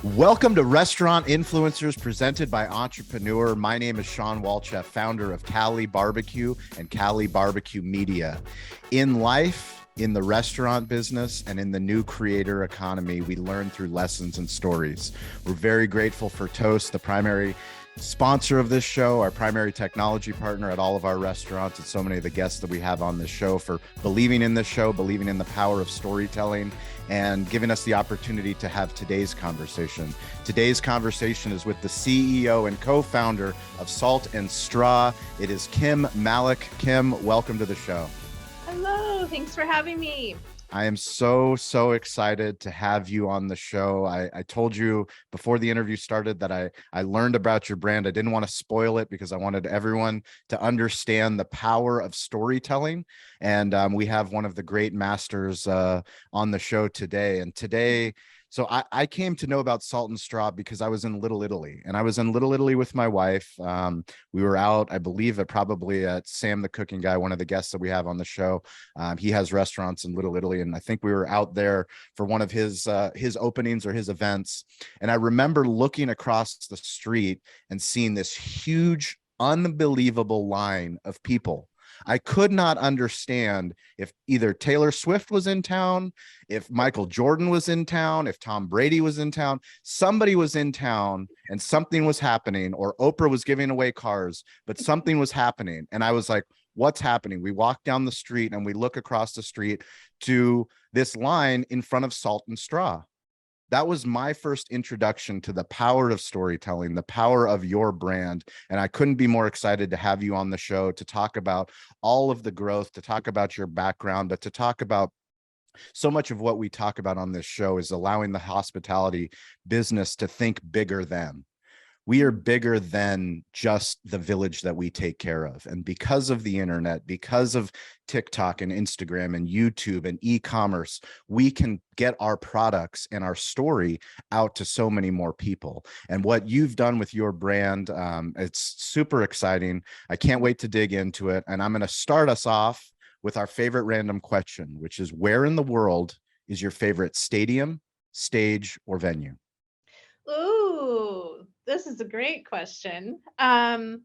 Welcome to Restaurant Influencers presented by Entrepreneur. My name is Sean Walchef, founder of Cali Barbecue and Cali Barbecue Media. In life, in the restaurant business, and in the new creator economy, we learn through lessons and stories. We're very grateful for Toast, the primary sponsor of this show, our primary technology partner at all of our restaurants, and so many of the guests that we have on this show for believing in this show, believing in the power of storytelling, and giving us the opportunity to have today's conversation. Today's conversation is with the CEO and co-founder of Salt and Straw. It is Kim Malek. Kim, welcome to the show. Hello, thanks for having me. I am so excited to have you on the show. I told you before the interview started that I learned about your brand. I didn't want to spoil it because I wanted everyone to understand the power of storytelling. And we have one of the great masters on the show today. And today, so I came to know about Salt and Straw because I was in Little Italy, and I was in Little Italy with my wife. We were out, I believe, at Sam the Cooking Guy, one of the guests that we have on the show. He has restaurants in Little Italy, and I think we were out there for one of his openings or his events. And I remember looking across the street and seeing this huge, unbelievable line of people. I could not understand if either Taylor Swift was in town, if Michael Jordan was in town, if Tom Brady was in town. Somebody was in town and something was happening, or Oprah was giving away cars, but something was happening. And I was like, what's happening? We walk down the street and we look across the street to this line in front of Salt and Straw. That was my first introduction to the power of storytelling, the power of your brand. And I couldn't be more excited to have you on the show to talk about all of the growth, to talk about your background, but to talk about so much of what we talk about on this show is allowing the hospitality business to think bigger than. We are bigger than just the village that we take care of. And because of the internet, because of TikTok and Instagram and YouTube and e-commerce, we can get our products and our story out to so many more people. And what you've done with your brand, it's super exciting. I can't wait to dig into it. And I'm going to start us off with our favorite random question, which is, where in the world is your favorite stadium, stage, or venue? Ooh, this is a great question. I'm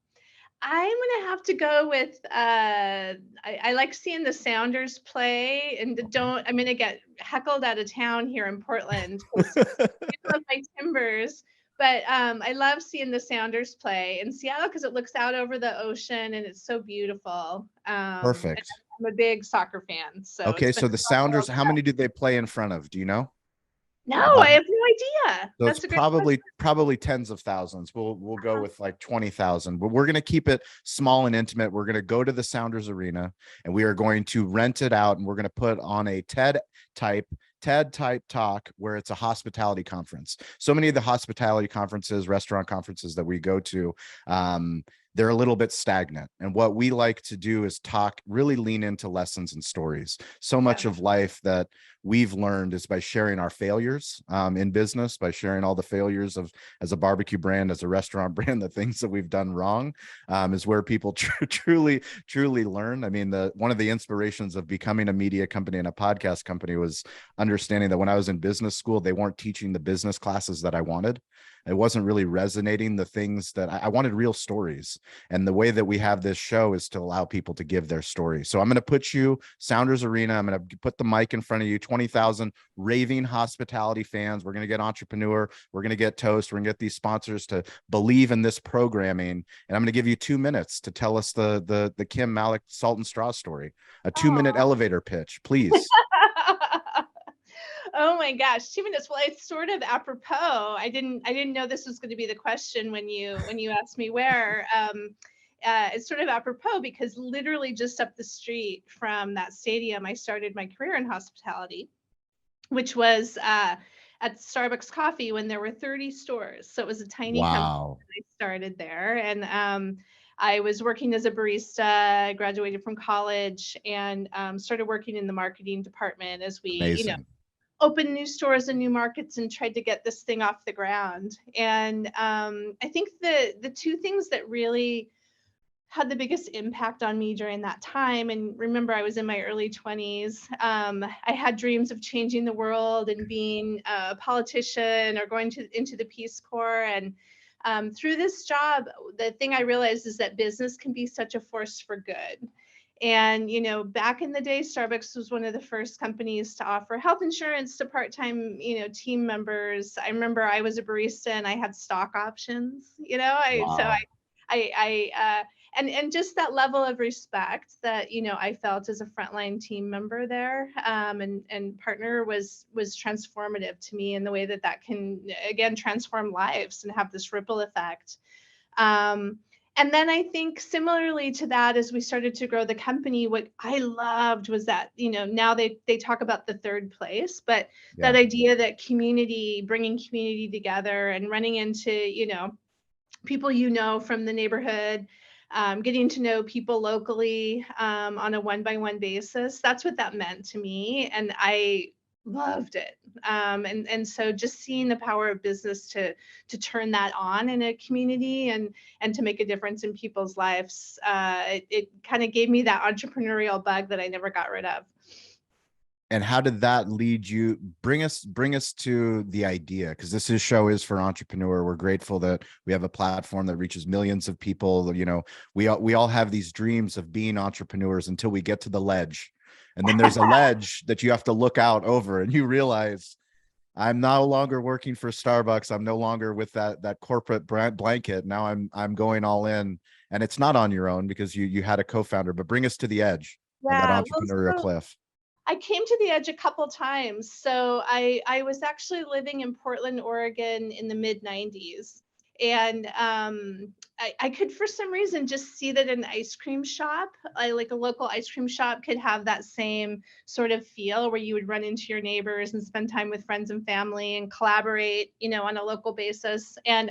gonna have to go with I like seeing the Sounders play, and I'm gonna get heckled out of town here in Portland because I love my Timbers. But I love seeing the Sounders play in Seattle because it looks out over the ocean and it's so beautiful. And Perfect. I'm a big soccer fan, so Okay, it's been so the a fun World Sounders, how Cup. many did they play in front of? Do you know? No, I have no idea. So it's That's a great question. probably tens of thousands. We'll go with like 20,000. But we're going to keep it small and intimate. We're going to go to the Sounders Arena and we are going to rent it out, and we're going to put on a type talk where it's a hospitality conference. So many of the hospitality conferences, restaurant conferences that we go to, they're a little bit stagnant. And what we like to do is really lean into lessons and stories. So much Yeah. of life that we've learned is by sharing our failures in business, by sharing all the failures of as a barbecue brand, as a restaurant brand, the things that we've done wrong, is where people truly learn. I mean, one of the inspirations of becoming a media company and a podcast company was understanding that when I was in business school, they weren't teaching the business classes that I wanted. It wasn't really resonating the things that I wanted, real stories. And the way that we have this show is to allow people to give their story. So I'm going to put you Sounders Arena. I'm going to put the mic in front of you, 20,000 raving hospitality fans. We're going to get Entrepreneur. We're going to get Toast. We're going to get these sponsors to believe in this programming. And I'm going to give you 2 minutes to tell us the Kim Malek Salt and Straw story. A 2-minute elevator pitch, please. Oh my gosh, 2 minutes. Well, it's sort of apropos. I didn't know this was going to be the question when you asked me where. It's sort of apropos because literally just up the street from that stadium, I started my career in hospitality, which was at Starbucks Coffee when there were 30 stores. So it was a tiny company. Wow. I started there, and I was working as a barista. I graduated from college and started working in the marketing department as Amazing. opened new stores and new markets and tried to get this thing off the ground. And I think the two things that really had the biggest impact on me during that time. And remember, I was in my early 20s. I had dreams of changing the world and being a politician or going into the Peace Corps. And through this job, the thing I realized is that business can be such a force for good. And, back in the day, Starbucks was one of the first companies to offer health insurance to part-time, team members. I remember I was a barista and I had stock options, Wow. and just that level of respect that, I felt as a frontline team member there, and partner was transformative to me in the way that can, again, transform lives and have this ripple effect. Um, and then I think similarly to that, as we started to grow the company, what I loved was that, now they talk about the third place, but that Yeah. idea that bringing community together and running into, people from the neighborhood, getting to know people locally, on a one-by-one basis. That's what that meant to me, and I loved it. And so just seeing the power of business to turn that on in a community and to make a difference in people's lives, it kind of gave me that entrepreneurial bug that I never got rid of. And how did that lead you, bring us to the idea? Because show is for entrepreneur. We're grateful that we have a platform that reaches millions of people. We all have these dreams of being entrepreneurs until we get to the ledge, and then there's a ledge that you have to look out over, and you realize, I'm no longer working for Starbucks. I'm no longer with that corporate brand blanket. Now I'm going all in, and it's not on your own because you had a co-founder. But bring us to the edge of that Yeah, well, entrepreneurial cliff. I came to the edge a couple times. So I was actually living in Portland, Oregon in the mid 90s. And I could, for some reason, just see that an ice cream shop, like a local ice cream shop, could have that same sort of feel where you would run into your neighbors and spend time with friends and family and collaborate, on a local basis. And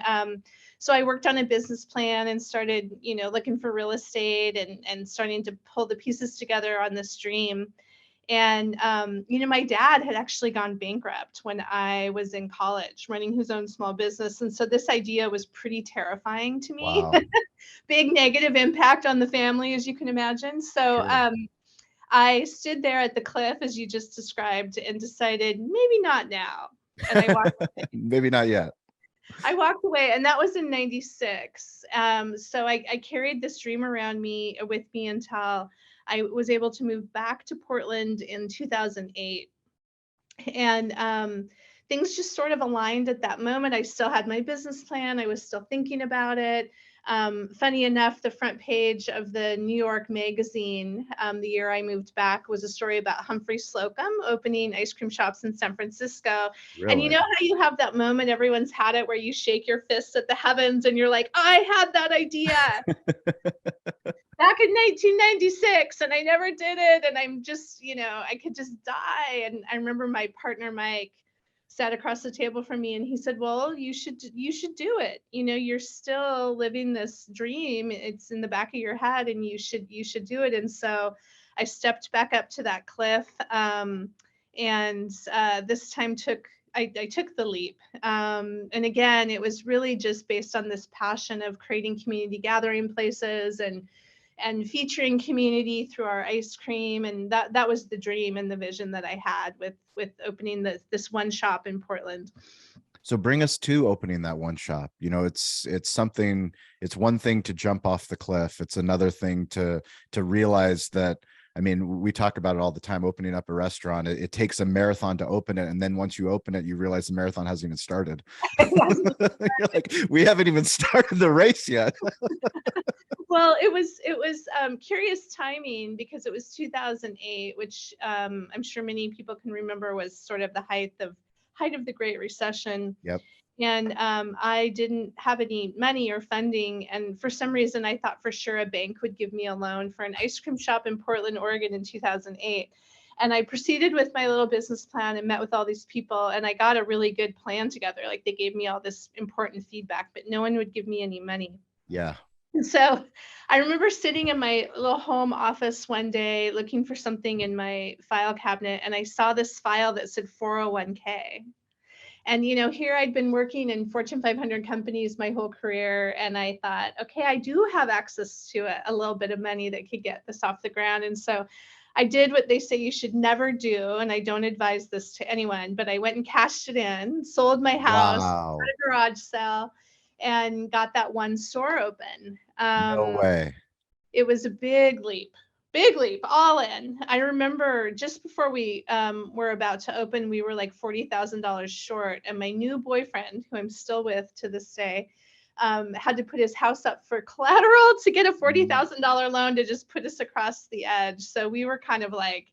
so I worked on a business plan and started, looking for real estate and starting to pull the pieces together on this dream. And, my dad had actually gone bankrupt when I was in college, running his own small business. And so this idea was pretty terrifying to me. Wow. Big negative impact on the family, as you can imagine. So Sure. I stood there at the cliff, as you just described, and decided maybe not now. And I walked Maybe not yet. I walked away, and that was in 96. So I carried this dream around me with me until I was able to move back to Portland in 2008. And things just sort of aligned at that moment. I still had my business plan, I was still thinking about it. Funny enough, the front page of the New York Magazine, the year I moved back, was a story about Humphrey Slocum opening ice cream shops in San Francisco. And you Really? know how you have that moment, everyone's had it, where you shake your fists at the heavens and you're like, I had that idea back in 1996 and I never did it. And I'm just, I could just die. And I remember my partner, Mike, sat across the table from me and he said, well, you should do it. You're still living this dream. It's in the back of your head and you should do it. And so I stepped back up to that cliff. And this time I took the leap. And again, it was really just based on this passion of creating community gathering places and featuring community through our ice cream. And that was the dream and the vision that I had with opening this one shop in Portland. So bring us to opening that one shop. It's one thing to jump off the cliff. It's another thing to realize that, we talk about it all the time, opening up a restaurant. It takes a marathon to open it. And then once you open it, you realize the marathon hasn't even started. You're like, we haven't even started the race yet. Well, it was curious timing because it was 2008, which I'm sure many people can remember was sort of the height of the Great Recession. Yep. And I didn't have any money or funding. And for some reason, I thought for sure a bank would give me a loan for an ice cream shop in Portland, Oregon in 2008. And I proceeded with my little business plan and met with all these people. And I got a really good plan together. Like they gave me all this important feedback, but no one would give me any money. Yeah. And so I remember sitting in my little home office one day looking for something in my file cabinet. And I saw this file that said 401k. And, here I'd been working in Fortune 500 companies my whole career. And I thought, okay, I do have access to a little bit of money that could get this off the ground. And so I did what they say you should never do. And I don't advise this to anyone, but I went and cashed it in, sold my house, got Wow. a garage sale, and got that one store open. No way. It was a big leap, all in. I remember just before we were about to open, we were like $40,000 short. And my new boyfriend, who I'm still with to this day, had to put his house up for collateral to get a $40,000 loan to just put us across the edge. So we were kind of like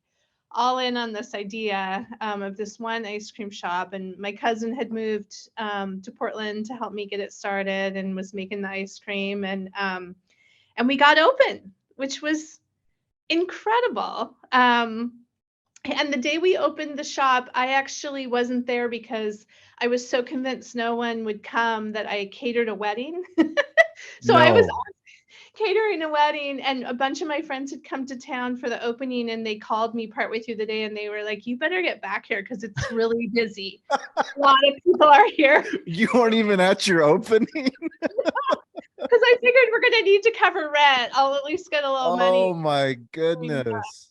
all in on this idea of this one ice cream shop. And my cousin had moved to Portland to help me get it started and was making the ice cream. And we got open, which was incredible. And the day we opened the shop, I actually wasn't there because I was so convinced no one would come that I catered a wedding. So I was No. catering a wedding, and a bunch of my friends had come to town for the opening, and they called me partway through the day and they were like, you better get back here because it's really busy. A lot of people are here. You weren't even at your opening. Because I figured we're going to need to cover rent. I'll at least get a little money. Oh my goodness.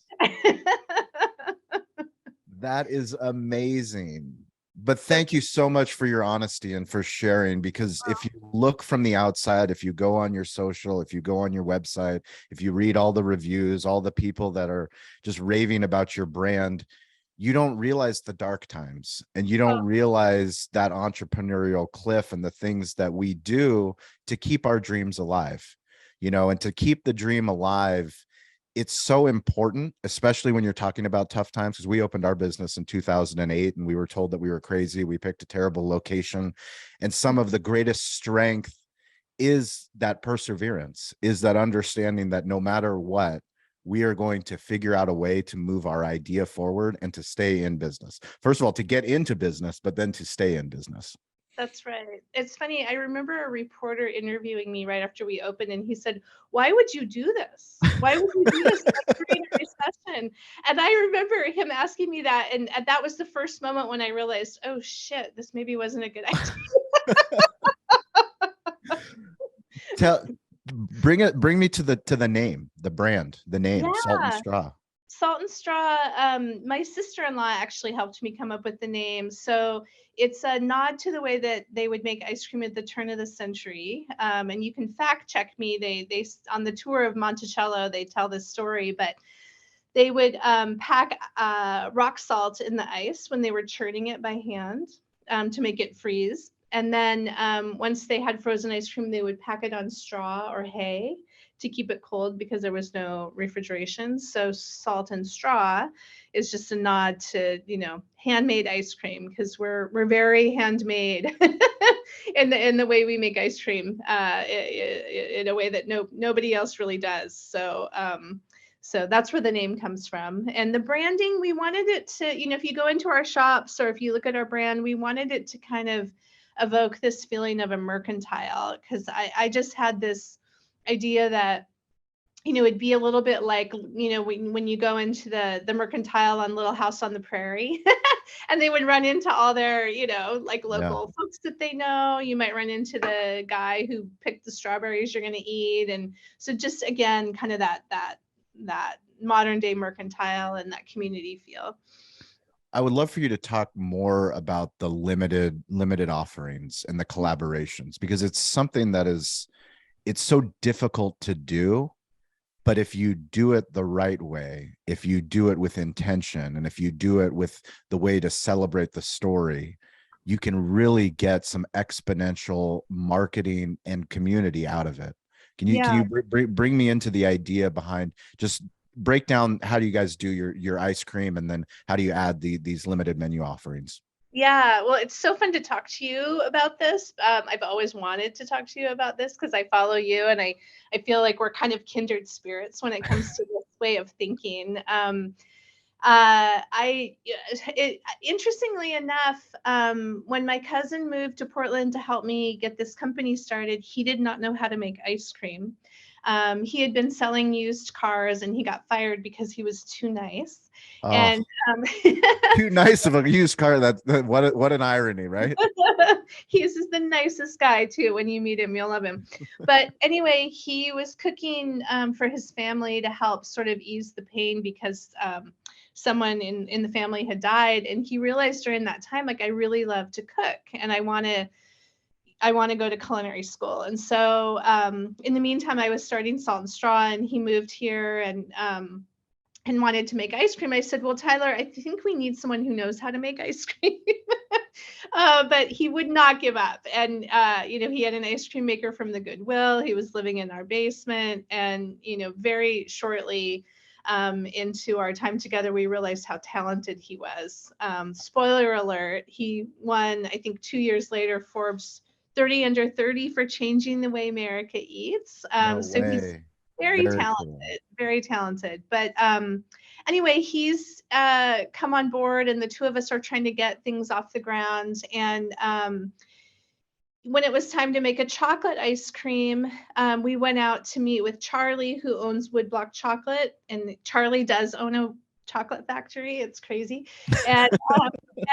That is amazing. But So, thank you so much for your honesty and for sharing, because if you look from the outside, if you go on your social, if you go on your website, if you read all the reviews, all the people that are just raving about your brand, you don't realize the dark times, and you don't realize that entrepreneurial cliff and the things that we do to keep our dreams alive, and to keep the dream alive. It's so important, especially when you're talking about tough times, because we opened our business in 2008 and we were told that we were crazy. We picked a terrible location. And some of the greatest strength is that perseverance, is that understanding that no matter what, we are going to figure out a way to move our idea forward and to stay in business. First of all, to get into business, but then to stay in business. that's right. It's funny. I remember a reporter interviewing me right after we opened, and he said, why would you do this? Why would you do this during a recession? And I remember him asking me that. And that was the first moment when I realized, oh, shit, this maybe wasn't a good idea. Bring me to the name, the brand, the name, Salt and Yeah. Straw. Salt and Straw, my sister-in-law actually helped me come up with the name. So it's a nod to the way that they would make ice cream at the turn of the century. And you can fact check me. They on the tour of Monticello, they tell this story, but they would pack rock salt in the ice when they were churning it by hand to make it freeze. And then once they had frozen ice cream, they would pack it on straw or hay to keep it cold because there was no refrigeration. So salt and straw is just a nod to, handmade ice cream, because we're very handmade in the way we make ice cream in a way that nobody else really does. So that's where the name comes from. And the branding, we wanted it to, if you go into our shops or if you look at our brand, we wanted it to kind of evoke this feeling of a mercantile, because I just had this idea that it'd be a little bit like when you go into the mercantile on Little House on the Prairie and they would run into all their like Yeah. local folks that they know. You might run into the guy who picked the strawberries you're going to eat. And so just again kind of that modern day mercantile and that community feel. I would love for you to talk more about the limited offerings and the collaborations, because it's something that it's so difficult to do. But if you do it the right way, if you do it with intention, and if you do it with the way to celebrate the story, you can really get some exponential marketing and community out of it. Can Yeah. you bring me into the idea behind, just break down, how do you guys do your ice cream, and then how do you add these limited menu offerings? Yeah, well, it's so fun to talk to you about this. I've always wanted to talk to you about this because I follow you, and I feel like we're kind of kindred spirits when it comes to this way of thinking. Interestingly enough, when my cousin moved to Portland to help me get this company started, he did not know how to make ice cream. He had been selling used cars and he got fired because he was too nice. Oh, And too nice of a used car. What an irony, right? he's just the nicest guy too. When you meet him, you'll love him. But anyway, he was cooking for his family to help sort of ease the pain because someone in the family had died, and he realized during that time, like, I really love to cook and I want to go to culinary school. And so in the meantime, I was starting Salt and Straw, and he moved here and wanted to make ice cream. I said, well, Tyler, I think we need someone who knows how to make ice cream. But he would not give up. And, he had an ice cream maker from the Goodwill. He was living in our basement. And, very shortly into our time together, we realized how talented he was. Spoiler alert, he won, I think 2 years later, Forbes 30 under 30 for changing the way America eats. No So he's way. very Very talented, cool. very talented. But anyway, he's come on board, and the two of us are trying to get things off the ground. And when it was time to make a chocolate ice cream, we went out to meet with Charlie, who owns Woodblock Chocolate, and Charlie does own a chocolate factory. It's crazy. And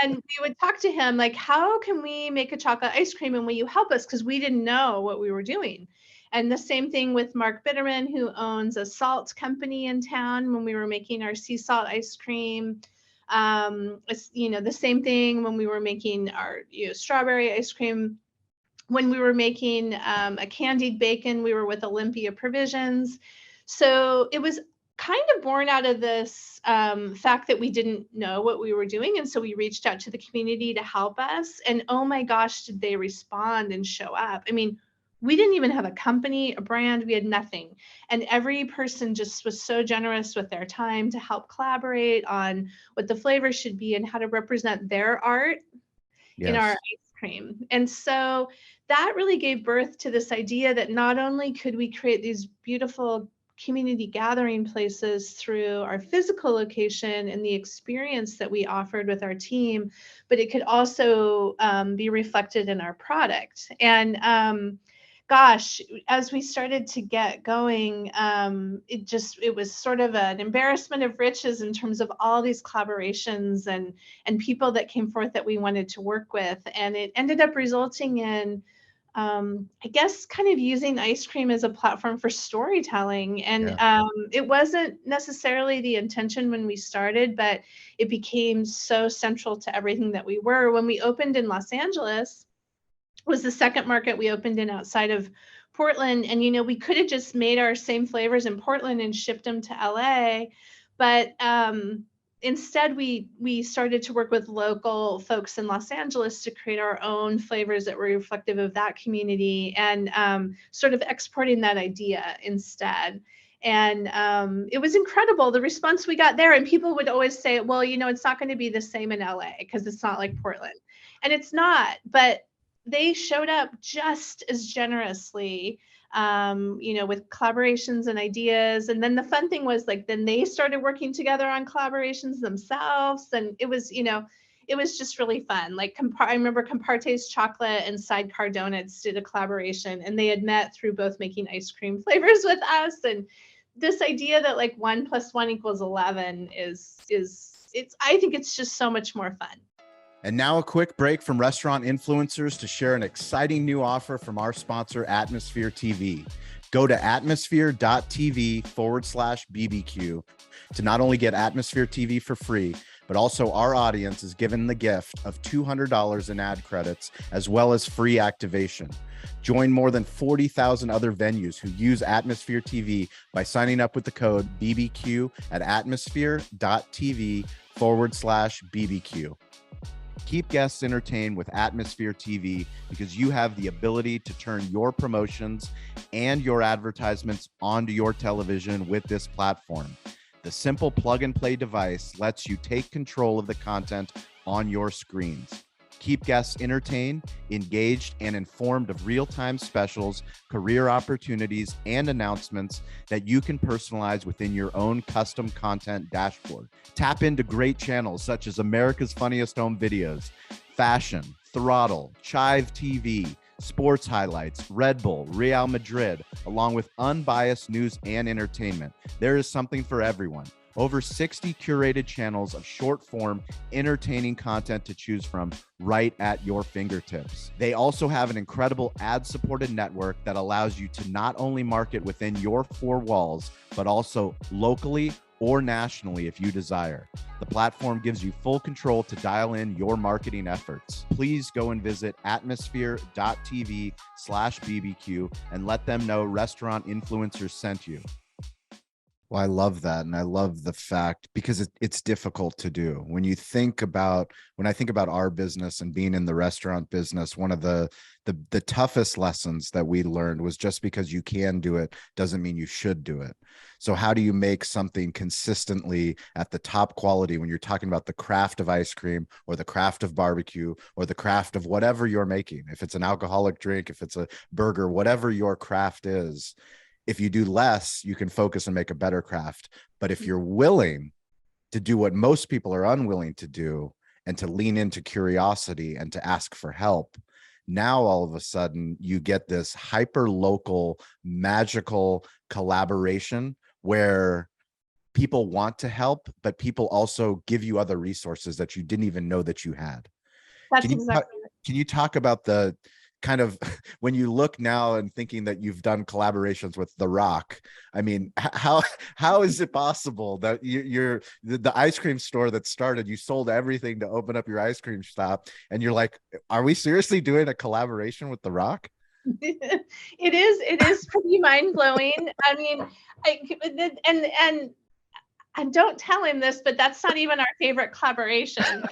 and we would talk to him like, how can we make a chocolate ice cream, and will you help us? Because we didn't know what we were doing. And the same thing with Mark Bitterman, who owns a salt company in town, when we were making our sea salt ice cream. The same thing when we were making our strawberry ice cream. When we were making a candied bacon, we were with Olympia Provisions. So it was kind of born out of this fact that we didn't know what we were doing. And so we reached out to the community to help us. And oh my gosh, did they respond and show up? I mean, we didn't even have a company, a brand, we had nothing. And every person just was so generous with their time to help collaborate on what the flavor should be and how to represent their art in our Yes. ice cream. And so that really gave birth to this idea that not only could we create these beautiful community gathering places through our physical location and the experience that we offered with our team, but it could also be reflected in our product. And gosh, as we started to get going, it was sort of an embarrassment of riches in terms of all these collaborations and people that came forth that we wanted to work with. And it ended up resulting in, I guess, kind of using ice cream as a platform for storytelling. And Yeah. it wasn't necessarily the intention when we started, but it became so central to everything that we were. When we opened in Los Angeles, was the second market we opened in outside of Portland. And, we could have just made our same flavors in Portland and shipped them to LA. But instead, we started to work with local folks in Los Angeles to create our own flavors that were reflective of that community, and sort of exporting that idea instead. And it was incredible, the response we got there. And people would always say, well, it's not going to be the same in LA because it's not like Portland. And it's not, but they showed up just as generously, with collaborations and ideas. And then the fun thing was, like, then they started working together on collaborations themselves. And it was just really fun. Like, I remember Comparte's Chocolate and Sidecar Donuts did a collaboration, and they had met through both making ice cream flavors with us. And this idea that, like, 1 + 1 = 11 I think it's just so much more fun. And now a quick break from restaurant influencers to share an exciting new offer from our sponsor, Atmosphere TV. Go to atmosphere.tv/BBQ to not only get Atmosphere TV for free, but also our audience is given the gift of $200 in ad credits, as well as free activation. Join more than 40,000 other venues who use Atmosphere TV by signing up with the code BBQ at atmosphere.tv/BBQ. Keep guests entertained with Atmosphere TV because you have the ability to turn your promotions and your advertisements onto your television with this platform. The simple plug and play device lets you take control of the content on your screens. Keep guests entertained, engaged, and informed of real-time specials, career opportunities, and announcements that you can personalize within your own custom content dashboard. Tap into great channels such as America's Funniest Home Videos, Fashion, Throttle, Chive TV, sports highlights, Red Bull, Real Madrid, along with unbiased news and entertainment. There is something for everyone. Over 60 curated channels of short form, entertaining content to choose from right at your fingertips. They also have an incredible ad supported network that allows you to not only market within your four walls, but also locally or nationally if you desire. The platform gives you full control to dial in your marketing efforts. Please go and visit atmosphere.tv/BBQ and let them know Restaurant Influencers sent you. Well, I love that. And I love the fact because it's difficult to do. When I think about our business and being in the restaurant business, one of the toughest lessons that we learned was just because you can do it doesn't mean you should do it. So how do you make something consistently at the top quality when you're talking about the craft of ice cream or the craft of barbecue or the craft of whatever you're making? If it's an alcoholic drink, if it's a burger, whatever your craft is, if you do less, you can focus and make a better craft. But if you're willing to do what most people are unwilling to do and to lean into curiosity and to ask for help, now all of a sudden you get this hyper local, magical collaboration where people want to help, but people also give you other resources that you didn't even know that you had. That's exactly right. Can you talk about the kind of when you look now and thinking that you've done collaborations with The Rock? I mean, how is it possible that you're the ice cream store that started, you sold everything to open up your ice cream shop, and you're like, are we seriously doing a collaboration with The Rock? It is pretty mind-blowing. I mean, and don't tell him this, but that's not even our favorite collaboration.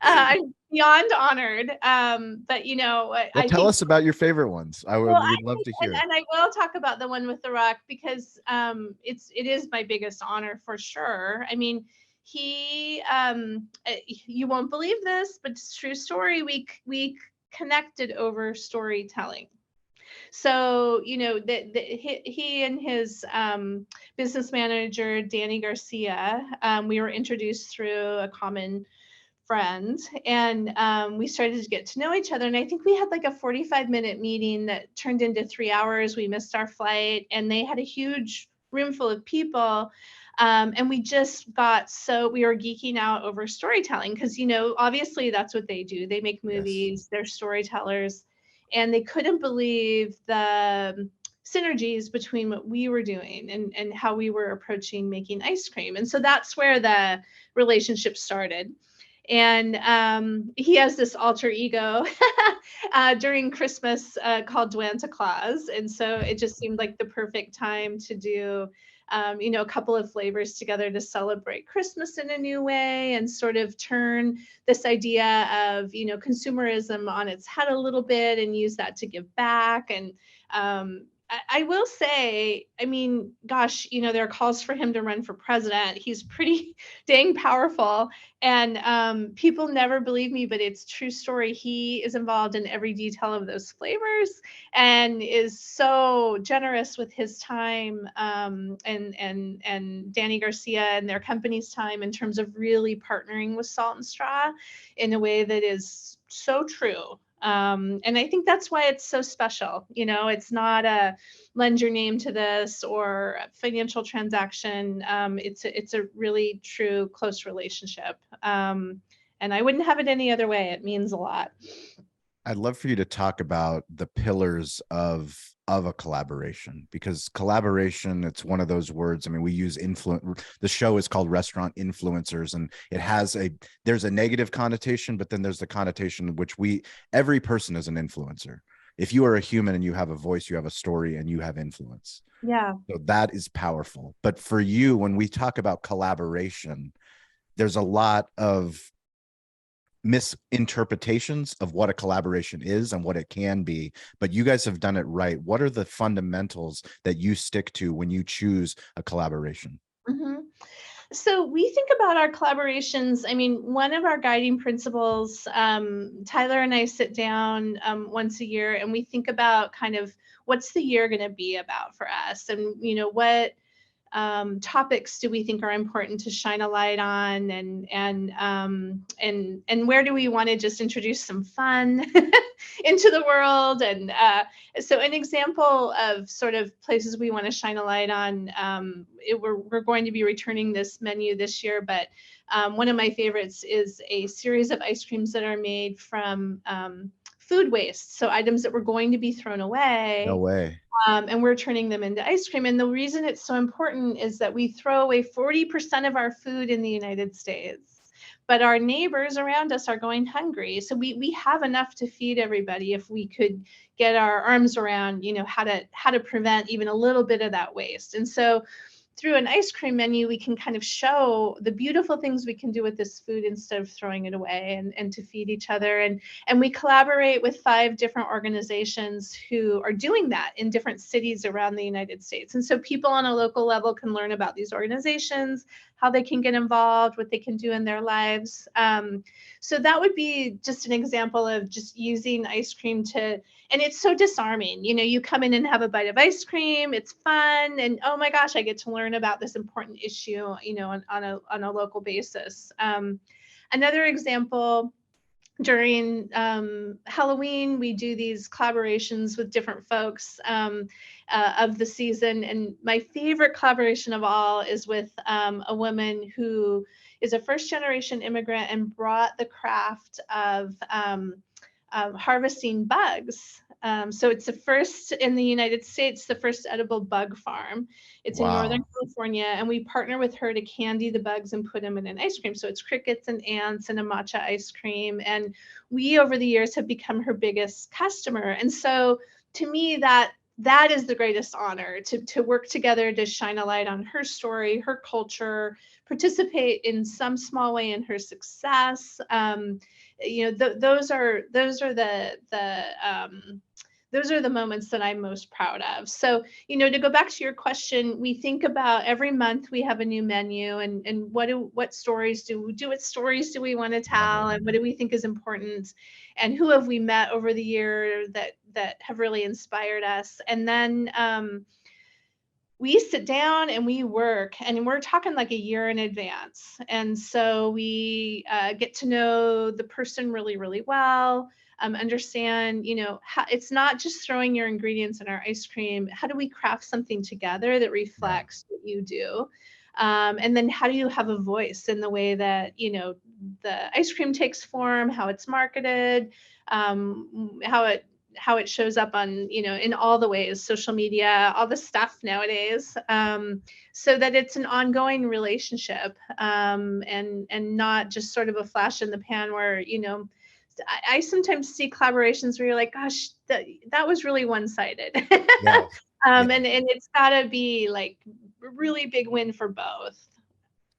I'm beyond honored. But I Tell think, us about your favorite ones. We'd love to hear. and I will talk about the one with The Rock because it is my biggest honor for sure. I mean, you won't believe this, but it's a true story. We connected over storytelling. So, he and his business manager, Danny Garcia, we were introduced through a common friend, and we started to get to know each other. And I think we had like a 45-minute meeting that turned into 3 hours. We missed our flight, and they had a huge room full of people. And we just we were geeking out over storytelling because, obviously that's what they do. They make movies, yes. They're storytellers, and they couldn't believe the synergies between what we were doing and how we were approaching making ice cream. And so that's where the relationship started. And he has this alter ego during Christmas called Dwanta Claus. And so it just seemed like the perfect time to do, a couple of flavors together to celebrate Christmas in a new way and sort of turn this idea of, consumerism on its head a little bit and use that to give back. And I will say, I mean, gosh, there are calls for him to run for president. He's pretty dang powerful. And people never believe me, but it's a true story. He is involved in every detail of those flavors and is so generous with his time and Danny Garcia and their company's time in terms of really partnering with Salt and Straw in a way that is so true. And I think that's why it's so special. It's not a lend your name to this or a financial transaction. It's a really true close relationship. And I wouldn't have it any other way. It means a lot. I'd love for you to talk about the pillars of a collaboration, because collaboration, it's one of those words. I mean, we use influence. The show is called Restaurant Influencers, and there's a negative connotation, but then there's the connotation which every person is an influencer. If you are a human and you have a voice, you have a story, and you have influence. Yeah. So that is powerful. But for you, when we talk about collaboration, there's a lot of misinterpretations of what a collaboration is and what it can be, but you guys have done it right. What are the fundamentals that you stick to when you choose a collaboration? Mm-hmm. So we think about our collaborations. I mean, one of our guiding principles, Tyler and I sit down once a year and we think about kind of what's the year going to be about for us, and topics do we think are important to shine a light on, and where do we want to just introduce some fun into the world? And so an example of sort of places we want to shine a light on, we're going to be returning this menu this year, but one of my favorites is a series of ice creams that are made from food waste, so items that were going to be thrown No away, way. and we're turning them into ice cream. And the reason it's so important is that we throw away 40% of our food in the United States, but our neighbors around us are going hungry. So we have enough to feed everybody if we could get our arms around, how to prevent even a little bit of that waste. And so through an ice cream menu, we can kind of show the beautiful things we can do with this food instead of throwing it away, and to feed each other. And we collaborate with 5 different organizations who are doing that in different cities around the United States. And so people on a local level can learn about these organizations, how they can get involved, what they can do in their lives. So that would be just an example of just using ice cream and it's so disarming. You come in and have a bite of ice cream, it's fun, and oh my gosh, I get to learn about this important issue, on a local basis. Another example, during Halloween, we do these collaborations with different folks of the season. And my favorite collaboration of all is with a woman who is a first-generation immigrant and brought the craft of harvesting bugs. So it's the first in the United States, the first edible bug farm. It's in Northern Wow. California, and we partner with her to candy the bugs and put them in an ice cream. So it's crickets and ants and a matcha ice cream. And we, over the years, have become her biggest customer. And so to me, that is the greatest honor, to work together to shine a light on her story, her culture, participate in some small way in her success. Those are the moments that I'm most proud of. So, to go back to your question, we think about every month we have a new menu, and what stories do we want to Love it. tell, and what do we think is important, and who have we met over the year that have really inspired us. And then we sit down and we work, and we're talking like a year in advance. And so we get to know the person really, really well, understand, how it's not just throwing your ingredients in our ice cream. How do we craft something together that Yeah. reflects what you do? And then how do you have a voice in the way that, the ice cream takes form, how it's marketed, how it shows up on, in all the ways, social media, all the stuff nowadays, so that it's an ongoing relationship, and not just sort of a flash in the pan where, I sometimes see collaborations where you're like, gosh, that was really one-sided. Yeah. Yeah. And it's gotta be like a really big win for both.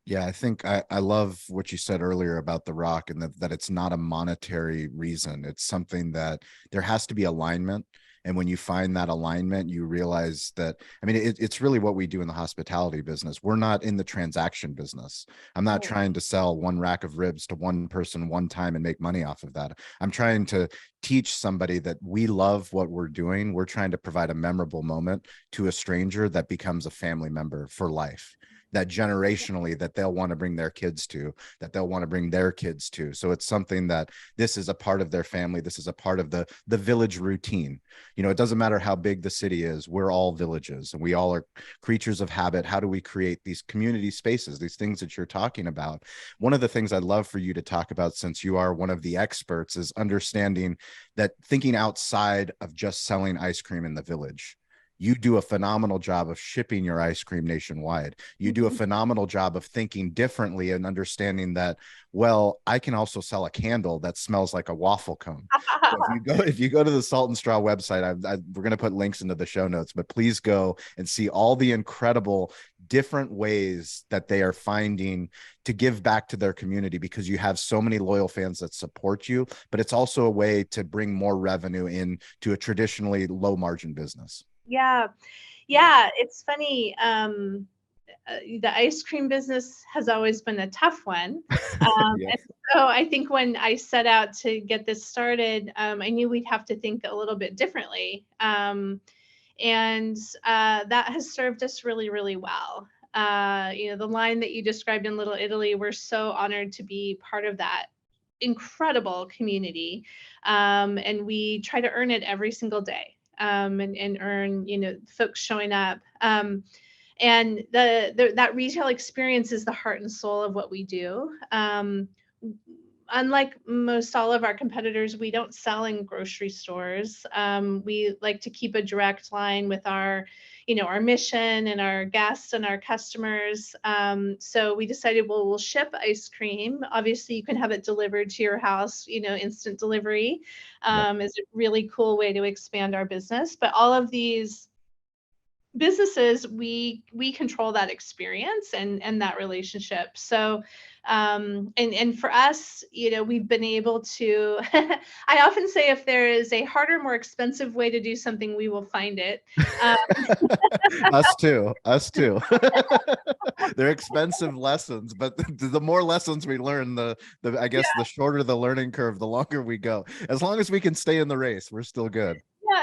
Yeah, I think I love what you said earlier about The Rock, and that it's not a monetary reason. It's something that there has to be alignment. And when you find that alignment, you realize that, I mean, it's really what we do in the hospitality business. We're not in the transaction business. I'm not Right. trying to sell one rack of ribs to one person one time and make money off of that. I'm trying to teach somebody that we love what we're doing. We're trying to provide a memorable moment to a stranger that becomes a family member for life, that generationally that they'll want to bring their kids to, that they'll want to bring their kids to. So it's something that this is a part of their family. This is a part of the village routine. It doesn't matter how big the city is. We're all villages, and we all are creatures of habit. How do we create these community spaces, these things that you're talking about? One of the things I'd love for you to talk about, since you are one of the experts, is understanding that thinking outside of just selling ice cream in the village. You do a phenomenal job of shipping your ice cream nationwide. You do a Mhm. phenomenal job of thinking differently and understanding that, well, I can also sell a candle that smells like a waffle cone. So if you go to the Salt and Straw website, we're going to put links into the show notes, but please go and see all the incredible different ways that they are finding to give back to their community, because you have so many loyal fans that support you, but it's also a way to bring more revenue in to a traditionally low margin business. Yeah. Yeah, it's funny. The ice cream business has always been a tough one. Yeah. And so I think when I set out to get this started, I knew we'd have to think a little bit differently. And that has served us really, really well. The line that you described in Little Italy, we're so honored to be part of that incredible community. And we try to earn it every single day, and earn, folks showing up. And that retail experience is the heart and soul of what we do. Unlike most all of our competitors, we don't sell in grocery stores. We like to keep a direct line with our mission and our guests and our customers. So we decided, well, we'll ship ice cream. Obviously, you can have it delivered to your house. Instant delivery is a really cool way to expand our business. But all of these businesses, we control that experience and that relationship. So and for us, we've been able to I often say, if there is a harder, more expensive way to do something, we will find it. um, Us too. Us too. They're expensive lessons, but the more lessons we learn, I guess the shorter the learning curve, the longer we go. As long as we can stay in the race, we're still good.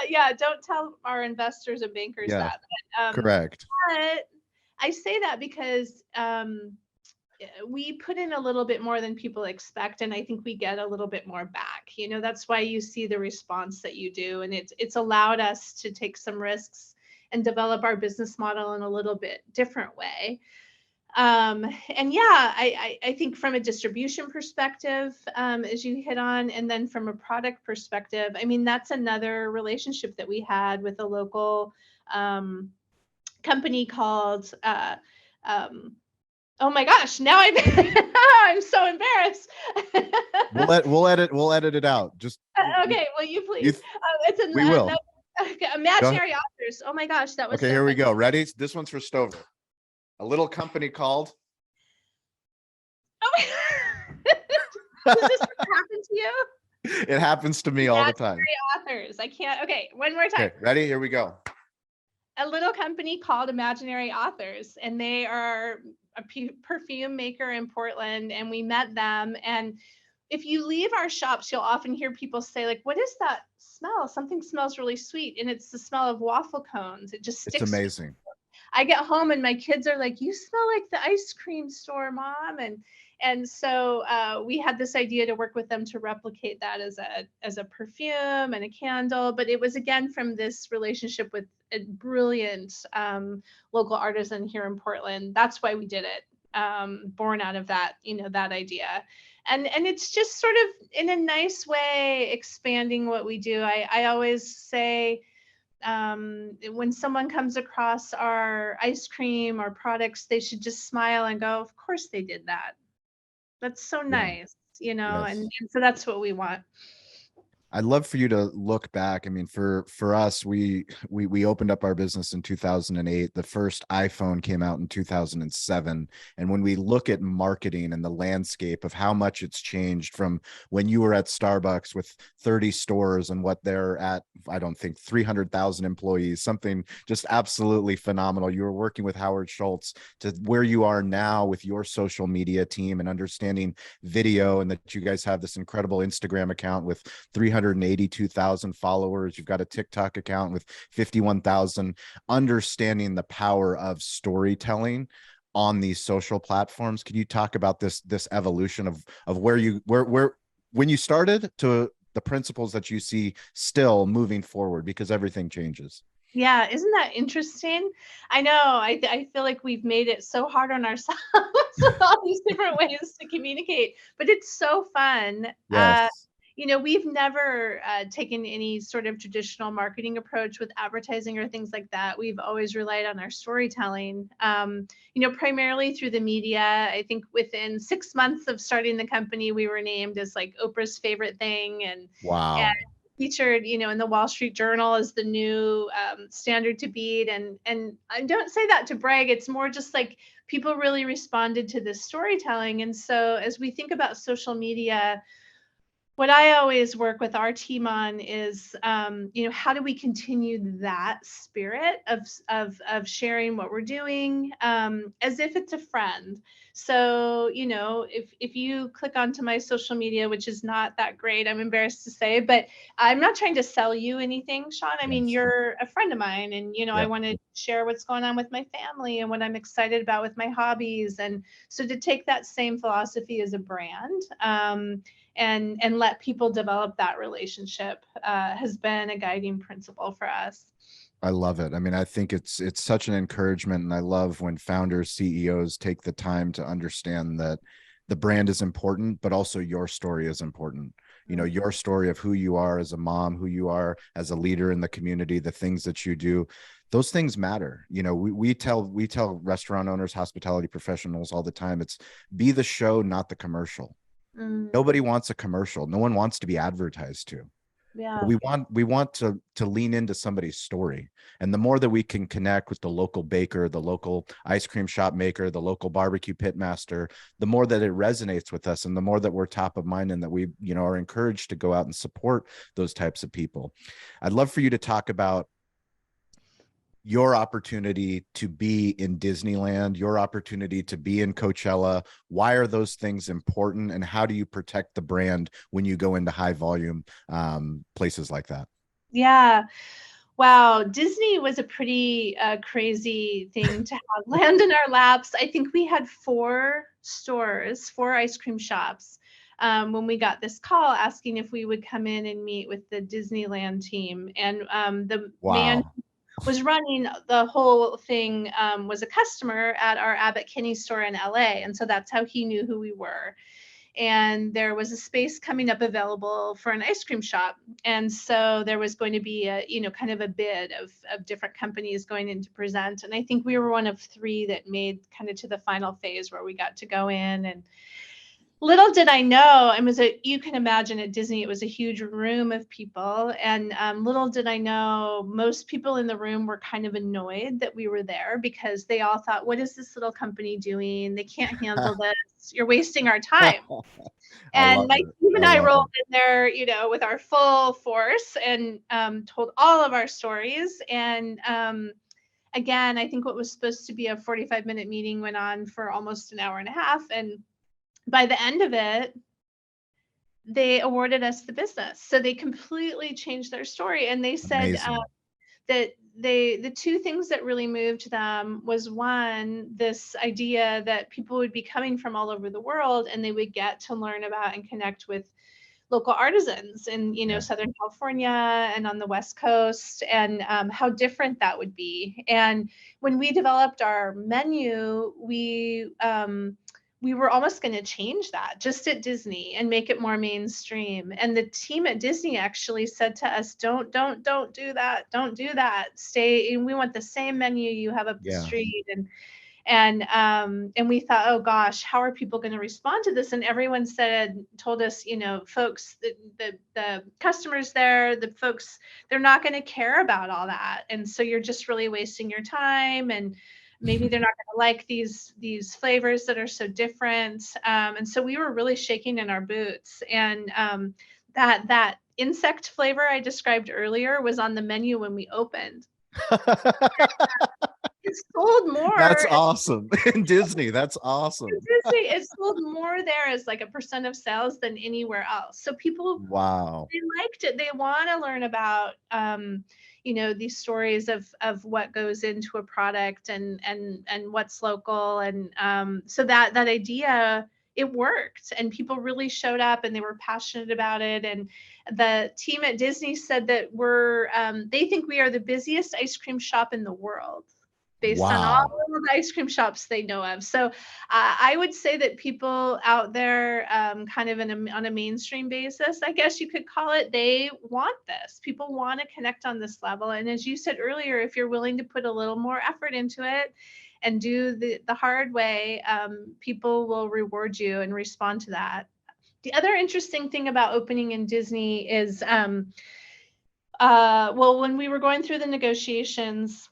yeah, don't tell our investors and bankers Yeah, that. correct. But I say that because we put in a little bit more than people expect, and I think we get a little bit more back. That's why you see the response that you do, and it's allowed us to take some risks and develop our business model in a little bit different way. And yeah, I think from a distribution perspective, as you hit on, and then from a product perspective, I mean, that's another relationship that we had with a local company called oh my gosh, now I'm I'm so embarrassed. We'll edit it out. Just Okay, will you you please? It's we will. Go ahead. Imaginary authors. Oh my gosh, that was Okay, so here we funny. go. Ready? This one's for Stover. A little company called. Oh my Does this happen to you? It happens to me all the time. Imaginary authors. I can't. Okay, one more time. Okay, ready? Here we go. A little company called Imaginary Authors, and they are a perfume maker in Portland, and we met them. And if you leave our shops, you'll often hear people say, like, what is that smell? Something smells really sweet. And it's the smell of waffle cones. It just It's sticks. amazing. I get home and my kids are like, you smell like the ice cream store, Mom. And so we had this idea to work with them to replicate that as a perfume and a candle. But it was, again, from this relationship with a brilliant local artisan here in Portland. That's why we did it, born out of that, that idea. And it's just sort of, in a nice way, expanding what we do. I always say, when someone comes across our ice cream or products, they should just smile and go, of course they did that. That's so Yeah. nice, Yes. and so that's what we want. I'd love for you to look back. I mean, for us, we opened up our business in 2008. The first iPhone came out in 2007. And when we look at marketing and the landscape of how much it's changed from when you were at Starbucks with 30 stores and what they're at, I don't think 300,000 employees, something just absolutely phenomenal. You were working with Howard Schultz to where you are now with your social media team and understanding video, and that you guys have this incredible Instagram account with 382,000 followers. You've got a TikTok account with 51,000. Understanding the power of storytelling on these social platforms. Can you talk about this evolution of where when you started to the principles that you see still moving forward, because everything changes? Yeah, isn't that interesting? I know. I feel like we've made it so hard on ourselves with all these different ways to communicate, but it's so fun. Yes. We've never taken any sort of traditional marketing approach with advertising or things like that. We've always relied on our storytelling, primarily through the media. I think within 6 months of starting the company, we were named as like Oprah's favorite thing, and Wow. featured, in the Wall Street Journal as the new standard to beat. And I don't say that to brag. It's more just like people really responded to this storytelling. And so as we think about social media, What I always work with our team on is, how do we continue that spirit of sharing what we're doing, as if it's a friend. So, if you click onto my social media, which is not that great, I'm embarrassed to say, but I'm not trying to sell you anything, Sean. I mean, Yes. you're a friend of mine, and I Yep. want to share what's going on with my family and what I'm excited about with my hobbies, and so to take that same philosophy as a brand. And let people develop that relationship has been a guiding principle for us. I love it. I mean, I think it's such an encouragement, and I love when founders, CEOs take the time to understand that the brand is important, but also your story is important. You know, Mm. your story of who you are as a mom, who you are as a leader in the community, the things that you do, those things matter. You know, we tell restaurant owners, hospitality professionals all the time, it's be the show, not the commercial. Nobody Mm. wants a commercial. No one wants to be advertised to. Yeah. We want to lean into somebody's story, and the more that we can connect with the local baker, the local ice cream shop maker, the local barbecue pit master, the more that it resonates with us, and the more that we're top of mind, and that we are encouraged to go out and support those types of people. I'd love for you to talk about your opportunity to be in Disneyland, your opportunity to be in Coachella. Why are those things important, and how do you protect the brand when you go into high volume places like that? Yeah. Wow. Disney was a pretty crazy thing to have land in our laps. I think we had 4 stores, 4 ice cream shops, when we got this call asking if we would come in and meet with the Disneyland team. And the man Wow. was running the whole thing, was a customer at our Abbott Kinney store in LA. And so that's how he knew who we were. And there was a space coming up available for an ice cream shop. And so there was going to be a, kind of a bid of different companies going in to present. And I think we were one of 3 that made kind of to the final phase where we got to go in. And little did I know, you can imagine at Disney, it was a huge room of people. And little did I know, most people in the room were kind of annoyed that we were there because they all thought, what is this little company doing? They can't handle this. You're wasting our time. I And love my it. team and I I love rolled it. in there, with our full force and told all of our stories. And again, I think what was supposed to be a 45-minute meeting went on for almost an hour and a half. And by the end of it, they awarded us the business. So they completely changed their story. And they said Amazing. that the 2 things that really moved them was, one, this idea that people would be coming from all over the world and they would get to learn about and connect with local artisans in Yeah. Southern California and on the West Coast, and how different that would be. And when we developed our menu, we were almost going to change that just at Disney and make it more mainstream. And the team at Disney actually said to us, don't do that. Don't do that. Stay. And we want the same menu you have up the Yeah. street. And we thought, oh gosh, how are people going to respond to this? And everyone told us, folks, the customers there, the folks, they're not going to care about all that. And so you're just really wasting your time. And maybe they're not going to like these flavors that are so different. And so we were really shaking in our boots. And that insect flavor I described earlier was on the menu when we opened. It sold That's more. awesome. In Disney, that's awesome. Disney, it sold more there as like a percent of sales than anywhere else. So people, Wow. they liked it. They want to learn about these stories of what goes into a product and what's local. And so that idea, it worked, and people really showed up and they were passionate about it. And the team at Disney said that they think we are the busiest ice cream shop in the world based on all Wow. of the ice cream shops they know of. So I would say that people out there, kind of on a mainstream basis, I guess you could call it, they want this. People want to connect on this level. And as you said earlier, if you're willing to put a little more effort into it and do the hard way, people will reward you and respond to that. The other interesting thing about opening in Disney is, well, when we were going through the negotiations,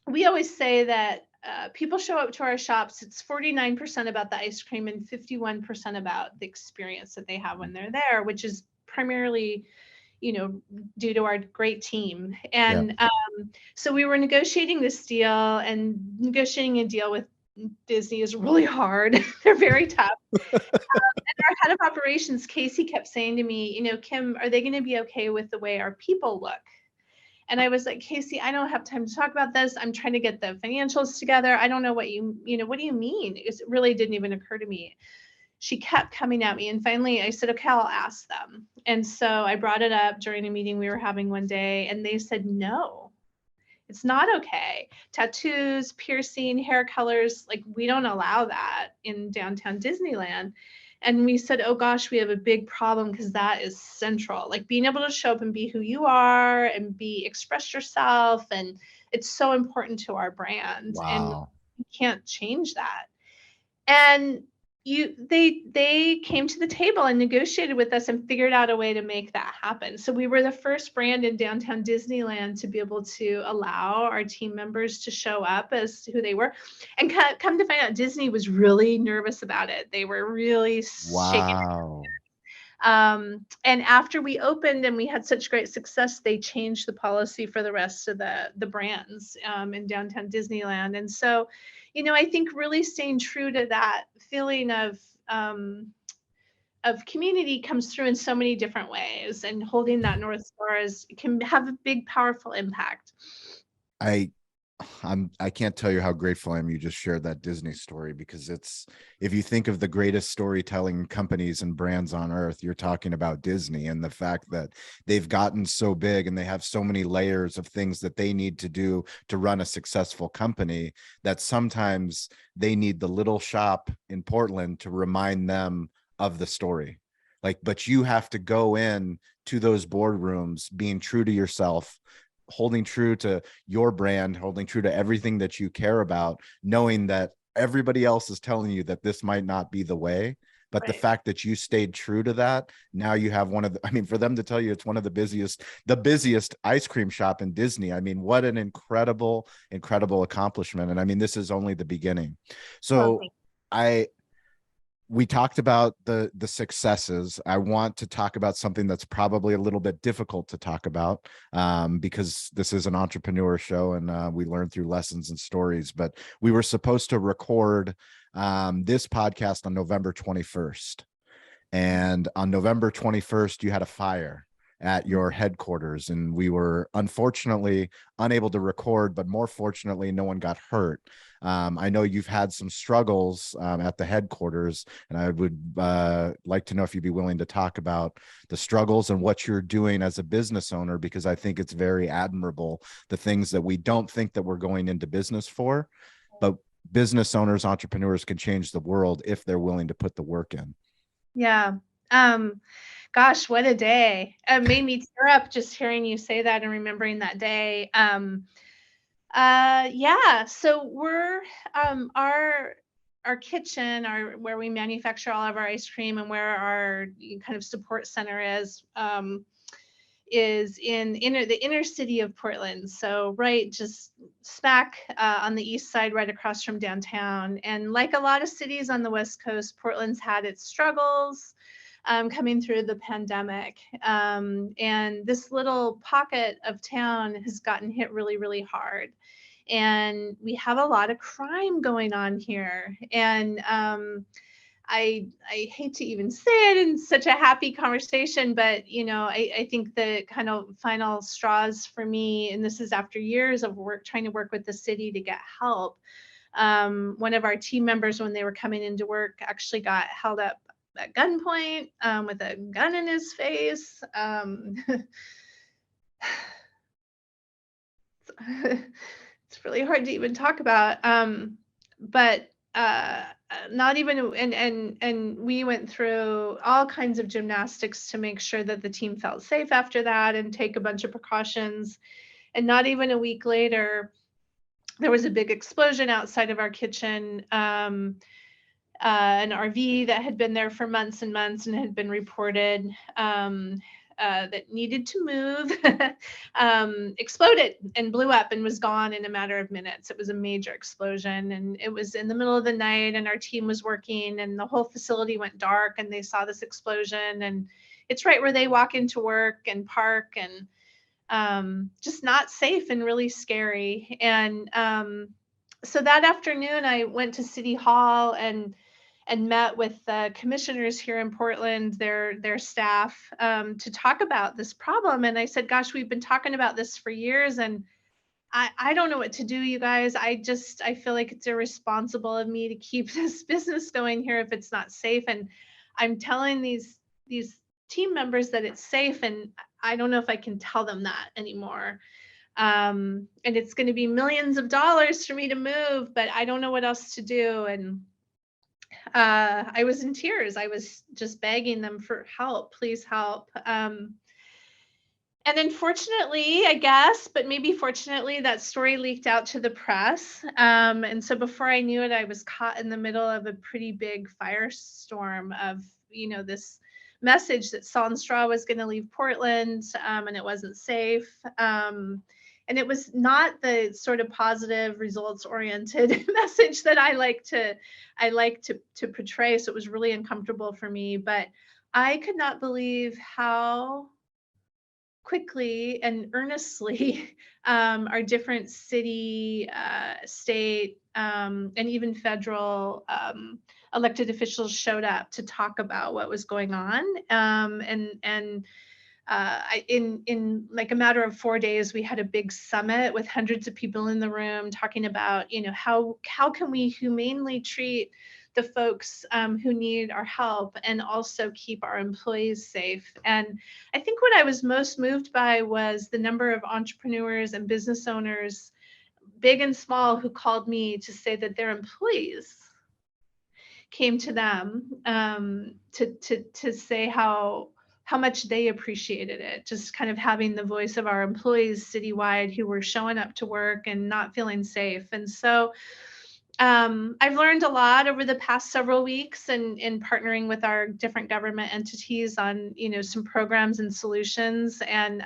we always say that people show up to our shops. It's 49% about the ice cream and 51% about the experience that they have when they're there, which is primarily, due to our great team. Yeah. And so we were negotiating this deal, and negotiating a deal with Disney is really hard. They're very tough. Our head of operations, Casey, kept saying to me, Kim, are they going to be okay with the way our people look? And I was like, Casey, I don't have time to talk about this. I'm trying to get the financials together. I don't know what what do you mean? It really didn't even occur to me. She kept coming at me. And finally I said, okay, I'll ask them. And so I brought it up during a meeting we were having one day, and they said, no, it's not okay. Tattoos, piercing, hair colors, like we don't allow that in downtown Disneyland. And we said, oh gosh, we have a big problem, because that is central. Like being able to show up and be who you are and express yourself. And it's so important to our brand. And Wow. you can't change that. And they came to the table and negotiated with us and figured out a way to make that happen. So we were the first brand in downtown Disneyland to be able to allow our team members to show up as who they were. And come to find out, Disney was really nervous about it. They were really shaking. Wow. And after we opened and we had such great success, they changed the policy for the rest of the brands in downtown Disneyland. And so, I think really staying true to that feeling of community comes through in so many different ways, and holding that North Star can have a big, powerful impact. I I can't tell you how grateful I am you just shared that Disney story, because it's, if you think of the greatest storytelling companies and brands on earth, you're talking about Disney, and the fact that they've gotten so big and they have so many layers of things that they need to do to run a successful company, that sometimes they need the little shop in Portland to remind them of the story. Like, but you have to go in to those boardrooms being true to yourself, holding true to your brand, holding true to everything that you care about, knowing that everybody else is telling you that this might not be the way. But the Right. fact that you stayed true to that, now you have one of the, I mean, for them to tell you it's one of the busiest ice cream shop in Disney. I mean, what an incredible, incredible accomplishment. And I mean, this is only the beginning. Well, So we talked about the successes. I want to talk about something that's probably a little bit difficult to talk about, because this is an entrepreneur show, and we learn through lessons and stories. But we were supposed to record this podcast on November 21st. And on November 21st, you had a fire at your headquarters, and we were unfortunately unable to record, but more fortunately, no one got hurt. I know you've had some struggles at the headquarters, and I would like to know if you'd be willing to talk about the struggles and what you're doing as a business owner, because I think it's very admirable, the things that we don't think that we're going into business for, but business owners, entrepreneurs can change the world if they're willing to put the work in. yeah. Gosh, what a day. It made me tear up just hearing you say that and remembering that day. Yeah, so we're our kitchen, where we manufacture all of our ice cream, and where our kind of support center is in the inner city of Portland. So right, just smack on the east side, right across from downtown. And like a lot of cities on the West Coast, Portland's had its struggles coming through the pandemic. And this little pocket of town has gotten hit really, really hard. And we have a lot of crime going on here. And I hate to even say it in such a happy conversation, but I think the kind of final straws for me, and this is after years of trying to work with the city to get help. One of our team members, when they were coming into work, actually got held up at gunpoint with a gun in his face. It's really hard to even talk about. But not even, and we went through all kinds of gymnastics to make sure that the team felt safe after that, and take a bunch of precautions. And not even a week later, there was a big explosion outside of our kitchen. An RV that had been there for months and months and had been reported that needed to move exploded and blew up and was gone in a matter of minutes. It was a major explosion, and it was in the middle of the night, and our team was working, and the whole facility went dark, and they saw this explosion, and it's right where they walk into work and park, and just not safe and really scary. And so that afternoon, I went to City Hall and met with the commissioners here in Portland, their staff, to talk about this problem. And I said, "Gosh, we've been talking about this for years, and I don't know what to do, you guys. I feel like it's irresponsible of me to keep this business going here if it's not safe. And I'm telling these team members that it's safe, and I don't know if I can tell them that anymore. And it's going to be millions of dollars for me to move, but I don't know what else to do." And I was in tears. I was just begging them for help, please help. And unfortunately, I guess, but maybe fortunately, that story leaked out to the press. And so before I knew it, I was caught in the middle of a pretty big firestorm of, this message that Salt and Straw was going to leave Portland, and it wasn't safe. And it was not the sort of positive, results-oriented message that I like to portray. So it was really uncomfortable for me. But I could not believe how quickly and earnestly our different city, state, and even federal elected officials showed up to talk about what was going on. In like a matter of 4 days, we had a big summit with hundreds of people in the room talking about, how can we humanely treat the folks who need our help and also keep our employees safe. And I think what I was most moved by was the number of entrepreneurs and business owners, big and small, who called me to say that their employees came to them to say how much they appreciated it, just kind of having the voice of our employees citywide who were showing up to work and not feeling safe. And so I've learned a lot over the past several weeks in partnering with our different government entities on, some programs and solutions. And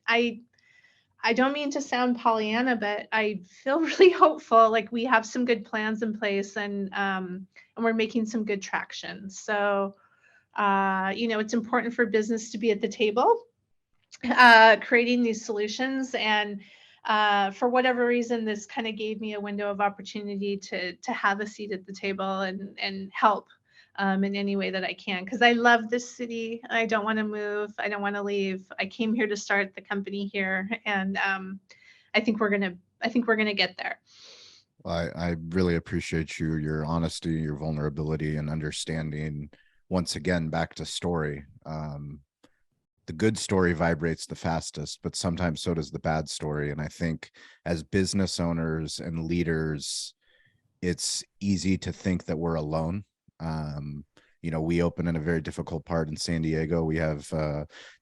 I don't mean to sound Pollyanna, but I feel really hopeful. Like we have some good plans in place, and we're making some good traction. So, it's important for business to be at the table, creating these solutions. And for whatever reason, this kind of gave me a window of opportunity to have a seat at the table and help in any way that I can, because I love this city. I don't want to move. I don't want to leave. I came here to start the company here, and I think we're gonna get there. I really appreciate your honesty, your vulnerability, and understanding. Once again, back to story. The good story vibrates the fastest, but sometimes so does the bad story. And I think as business owners and leaders, it's easy to think that we're alone. We open in a very difficult part in San Diego. We have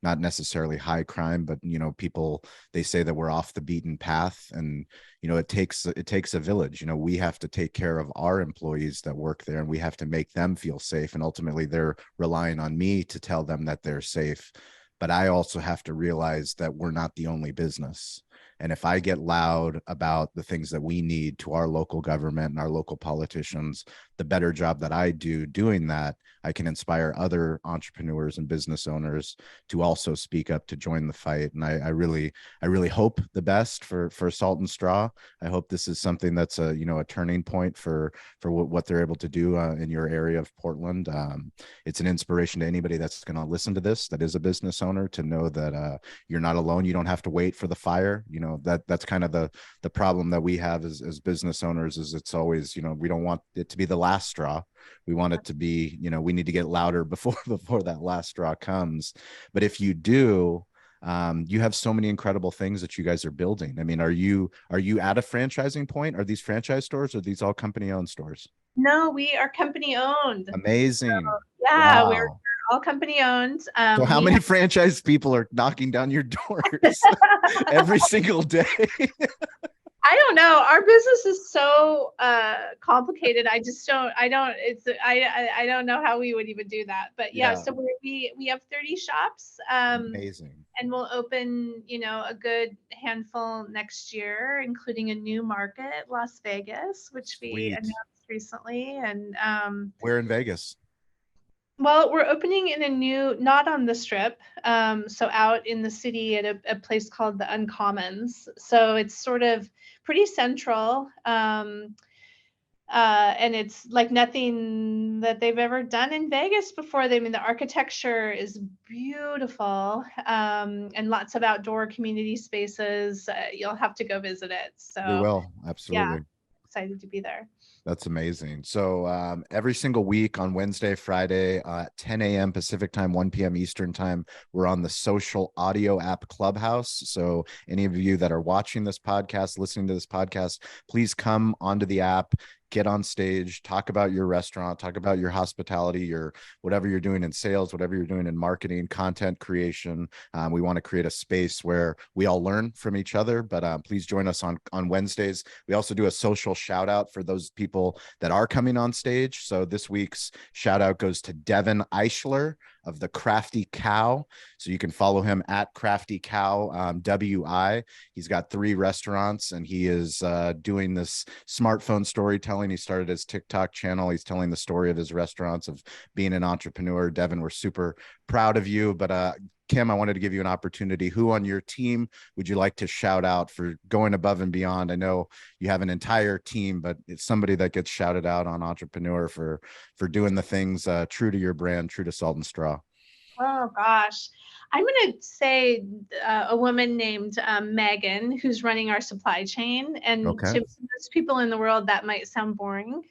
not necessarily high crime, but people, they say that we're off the beaten path, and it takes a village. We have to take care of our employees that work there, and we have to make them feel safe. And ultimately, they're relying on me to tell them that they're safe. But I also have to realize that we're not the only business. And if I get loud about the things that we need to our local government and our local politicians, the better job that I do doing that, I can inspire other entrepreneurs and business owners to also speak up, to join the fight. And I really hope the best for Salt and Straw. I hope this is something that's a turning point for what they're able to do in your area of Portland. It's an inspiration to anybody that's going to listen to this, that is a business owner, to know that you're not alone. You don't have to wait for the fire. That's kind of the problem that we have as business owners, is it's always, we don't want it to be the last straw. We want it to be, we need to get louder before that last straw comes. But if you do, you have so many incredible things that you guys are building. I mean, are you at a franchising point? Are these franchise stores, or are these all company owned stores? No, we are company owned. Amazing. So, yeah, we're Wow. all company owned. So how many franchise people are knocking down your doors every single day? I don't know. Our business is so complicated. I don't know how we would even do that. But yeah, Yeah, so we have 30 shops. amazing. And we'll open, a good handful next year, including a new market, Las Vegas, which we Sweet. announced recently. And We're in Vegas. well, we're opening in a new, not on the strip, so out in the city at a place called the Uncommons. So it's sort of pretty central. And it's like nothing that they've ever done in Vegas before. I mean, the architecture is beautiful, and lots of outdoor community spaces. You'll have to go visit it. We So, will. yeah, Absolutely. excited to be there. That's amazing. So every single week on Wednesday, Friday, 10 a.m. Pacific time, 1 p.m. Eastern time, we're on the social audio app Clubhouse. So any of you that are watching this podcast, listening to this podcast, please come onto the app, get on stage, talk about your restaurant, talk about your hospitality, your whatever you're doing in sales, whatever you're doing in marketing, content creation. We want to create a space where we all learn from each other, but please join us on Wednesdays. We also do a social shout out for those people that are coming on stage. So this week's shout out goes to Devin Eichler of the Crafty Cow. So you can follow him at Crafty Cow, WI. He's got 3 restaurants and he is doing this smartphone storytelling. He started his TikTok channel. He's telling the story of his restaurants, of being an entrepreneur. Devin, we're super proud of you. But Kim, I wanted to give you an opportunity. Who on your team would you like to shout out for going above and beyond? I know you have an entire team, but it's somebody that gets shouted out on Entrepreneur for doing the things true to your brand, true to Salt and Straw. Oh gosh. I'm going to say a woman named Megan, who's running our supply chain. And Okay. to most people in the world, that might sound boring.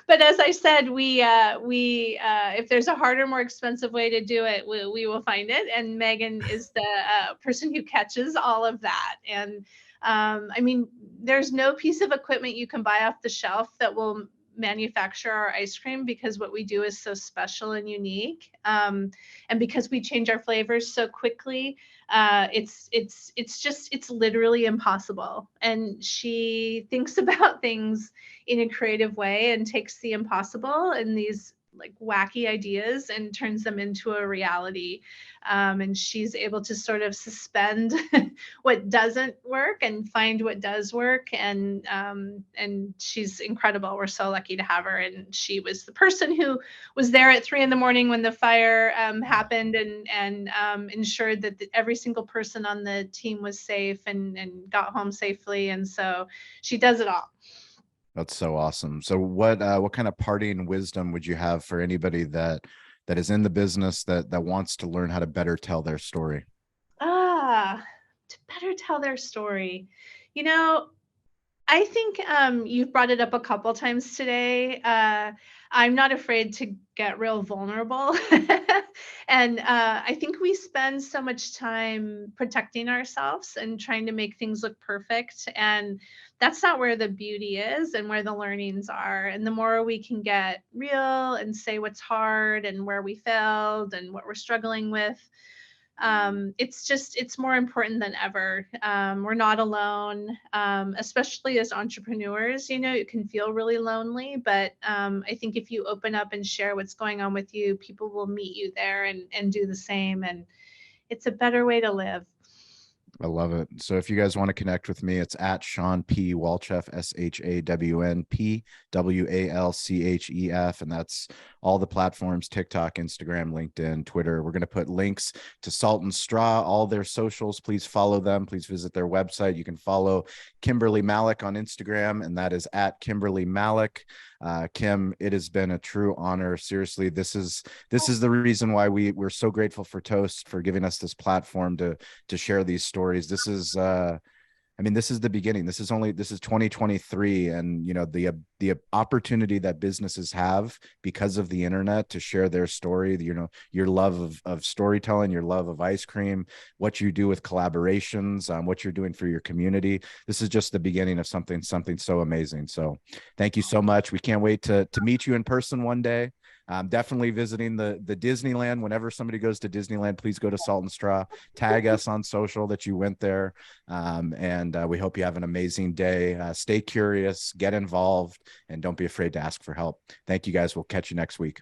But as I said, we if there's a harder, more expensive way to do it, we will find it. And Megan is the person who catches all of that. And I mean, there's no piece of equipment you can buy off the shelf that will manufacture our ice cream, because what we do is so special and unique, and because we change our flavors so quickly. It's literally impossible. And she thinks about things in a creative way and takes the impossible and these like wacky ideas and turns them into a reality. And she's able to sort of suspend what doesn't work and find what does work. And she's incredible. We're so lucky to have her. And she was the person who was there at 3 a.m. when the fire happened, and ensured that every single person on the team was safe and got home safely. And so she does it all. That's so awesome. So what kind of parting wisdom would you have for anybody that is in the business that wants to learn how to better tell their story? To better tell their story. You know, I think you've brought it up a couple times today. I'm not afraid to get real vulnerable. And I think we spend so much time protecting ourselves and trying to make things look perfect. And that's not where the beauty is and where the learnings are. And the more we can get real and say what's hard and where we failed and what we're struggling with, it's more important than ever. We're not alone, especially as entrepreneurs. It can feel really lonely, but I think if you open up and share what's going on with you, people will meet you there and do the same. And it's a better way to live. I love it. So if you guys want to connect with me, it's at Sean P. Walchef, ShawnPWalchef. And that's all the platforms: TikTok, Instagram, LinkedIn, Twitter. We're going to put links to Salt and Straw, all their socials. Please follow them. Please visit their website. You can follow Kimberly Malek on Instagram, and that is at Kimberly Malek. Kim, it has been a true honor. Seriously, this is the reason why we're so grateful for Toast for giving us this platform to share these stories. This is this is the beginning. This is 2023, and the opportunity that businesses have because of the internet to share their story, your love of storytelling, your love of ice cream, what you do with collaborations, what you're doing for your community. This is just the beginning of something so amazing. So thank you so much. We can't wait to meet you in person one day. Definitely visiting the Disneyland. Whenever somebody goes to Disneyland, please go to Salt and Straw. Tag us on social that you went there. And we hope you have an amazing day. Stay curious, get involved, and don't be afraid to ask for help. Thank you, guys. We'll catch you next week.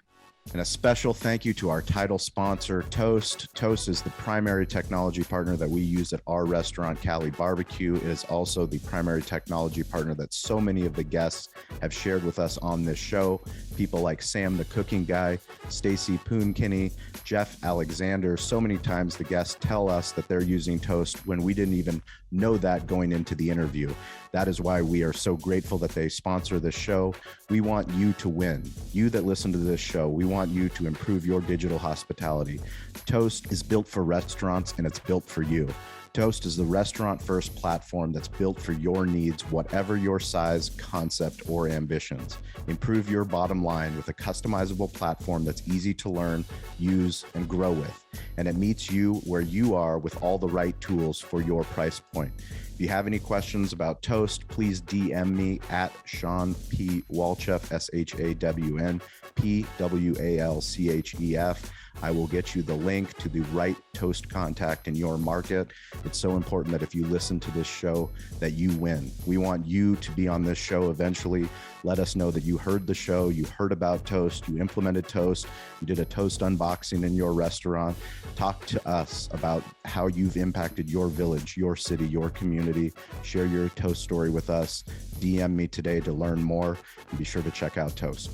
And a special thank you to our title sponsor, Toast. Toast is the primary technology partner that we use at our restaurant, Cali Barbecue. It is also the primary technology partner that so many of the guests have shared with us on this show. People like Sam, the cooking guy, Stacy Poonkinney, Jeff Alexander. So many times the guests tell us that they're using Toast when we didn't even know that going into the interview. That is why we are so grateful that they sponsor this show. We want you to win. You that listen to this show, we want you to improve your digital hospitality. Toast is built for restaurants and it's built for you. Toast is the restaurant-first platform that's built for your needs, whatever your size, concept, or ambitions. Improve your bottom line with a customizable platform that's easy to learn, use, and grow with. And it meets you where you are with all the right tools for your price point. If you have any questions about Toast, please DM me at Sean P. Walchef, ShawnPWalchef. I will get you the link to the right Toast contact in your market. It's so important that if you listen to this show, that you win. We want you to be on this show eventually. Let us know that you heard the show, you heard about Toast, you implemented Toast, you did a Toast unboxing in your restaurant. Talk to us about how you've impacted your village, your city, your community. Share your Toast story with us. DM me today to learn more, and be sure to check out Toast.